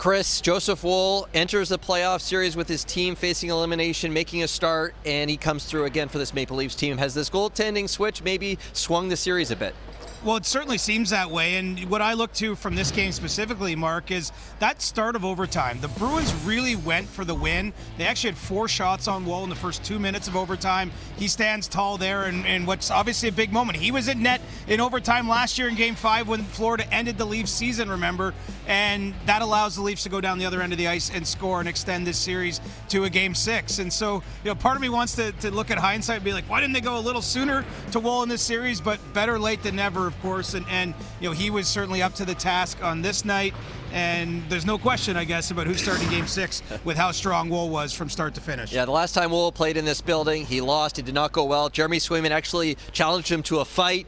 Chris, Joseph Woll enters the playoff series with his team facing elimination, making a start, and he comes through again for this Maple Leafs team. Has this goaltending switch maybe swung the series a bit? Well, it certainly seems that way, and what I look to from this game specifically, Mark, is that start of overtime. The Bruins really went for the win. They actually had 4 shots on Woll in the first 2 minutes of overtime. He stands tall there, and what's obviously a big moment. He was in net in overtime last year in Game 5 when Florida ended the Leafs season, remember, and that allows the Leafs to go down the other end of the ice and score and extend this series to a Game 6. And so, part of me wants to look at hindsight and be like, why didn't they go a little sooner to Woll in this series? But better late than never, of course, and he was certainly up to the task on this night, and there's no question, I guess, about who's starting Game 6 with how strong Woll was from start to finish. Yeah, the last time Woll played in this building, he lost. It did not go well. Jeremy Swayman actually challenged him to a fight.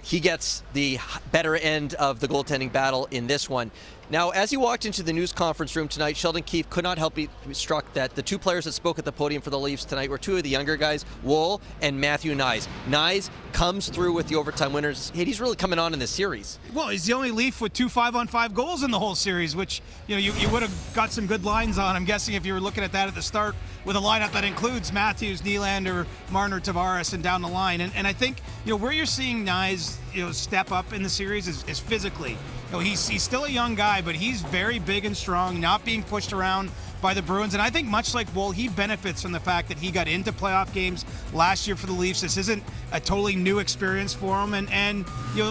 He gets the better end of the goaltending battle in this one. Now, as he walked into the news conference room tonight, Sheldon Keefe could not help be struck that the 2 players that spoke at the podium for the Leafs tonight were 2 of the younger guys, Woll and Matthew Knies. Knies comes through with the overtime winners. He's really coming on in this series. Well, he's the only Leaf with 2 5-on-5 goals in the whole series, which you would have got some good lines on, I'm guessing, if you were looking at that at the start, with a lineup that includes Matthews, Nylander, Marner, Tavares, and down the line. And I think where you're seeing Knies step up in the series is physically. He's still a young guy, but he's very big and strong, not being pushed around by the Bruins. And I think much like Woll, he benefits from the fact that he got into playoff games last year for the Leafs. This isn't a totally new experience for him. And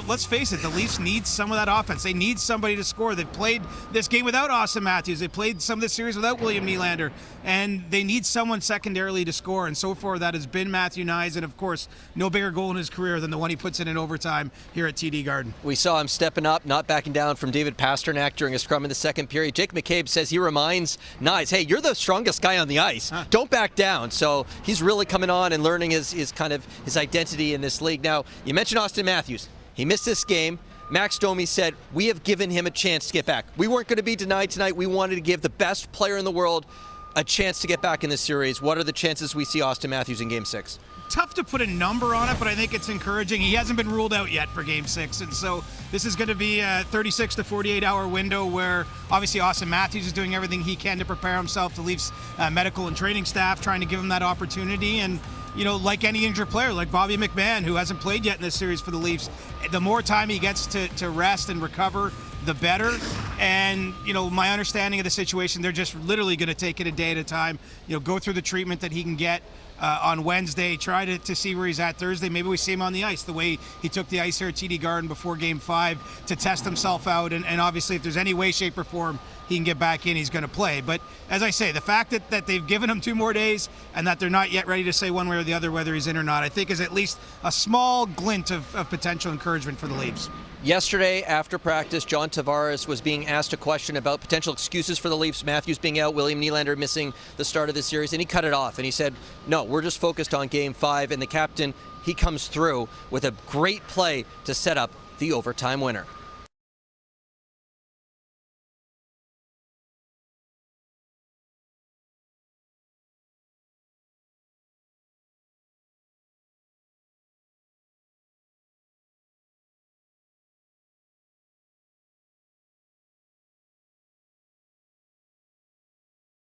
let's face it, the Leafs need some of that offense. They need somebody to score. They've played this game without Auston Matthews. They played some of this series without William Nylander. And they need someone secondarily to score. And so far, that has been Matthew Knies. And, of course, no bigger goal in his career than the one he puts in overtime here at TD Garden. We saw him stepping up, not backing down from David Pasternak during a scrum in the second period. Jake McCabe says he reminds Knies, hey, you're the strongest guy on the ice. Don't back down. So he's really coming on and learning his identity in this league. Now, you mentioned Auston Matthews. He missed this game. Max Domi said, we have given him a chance to get back. We weren't going to be denied tonight. We wanted to give the best player in the world a chance to get back in this series. What are the chances we see Auston Matthews in Game 6? Tough to put a number on it, but I think it's encouraging. He hasn't been ruled out yet for Game 6, and so this is going to be a 36 to 48-hour window where obviously Auston Matthews is doing everything he can to prepare himself. The Leafs medical and training staff trying to give him that opportunity, and like any injured player, like Bobby McMahon, who hasn't played yet in this series for the Leafs, the more time he gets to rest and recover, the better. And my understanding of the situation, they're just literally going to take it a day at a time, go through the treatment that he can get on Wednesday, try to see where he's at Thursday. Maybe we see him on the ice the way he took the ice here at TD Garden before Game 5 to test himself out, and obviously if there's any way, shape, or form he can get back in, he's going to play. But as I say, the fact that they've given him 2 more days and that they're not yet ready to say one way or the other whether he's in or not, I think is at least a small glint of potential encouragement for the Leafs. Yesterday, after practice, John Tavares was being asked a question about potential excuses for the Leafs, Matthews being out, William Nylander missing the start of the series, and he cut it off, and he said, no, we're just focused on Game 5, and the captain, he comes through with a great play to set up the overtime winner.